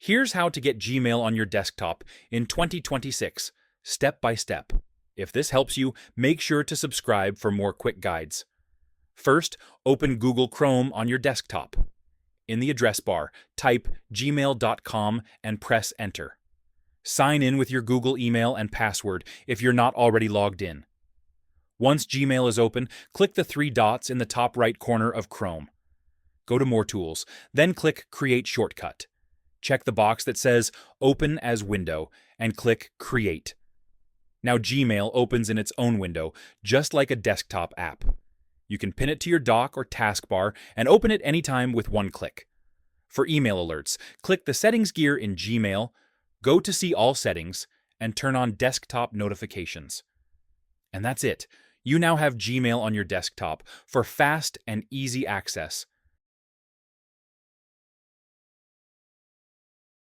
Here's how to get Gmail on your desktop in 2026, step by step. If this helps you, make sure to subscribe for more quick guides. First, open Google Chrome on your desktop. In the address bar, type gmail.com and press Enter. Sign in with your Google email and password if you're not already logged in. Once Gmail is open, click the three dots in the top right corner of Chrome. Go to More Tools, then click Create Shortcut. Check the box that says Open as Window and click Create. Now Gmail opens in its own window, just like a desktop app. You can pin it to your dock or taskbar and open it anytime with one click. For email alerts, click the Settings gear in Gmail, go to See All Settings, and turn on Desktop Notifications. And that's it. You now have Gmail on your desktop for fast and easy access.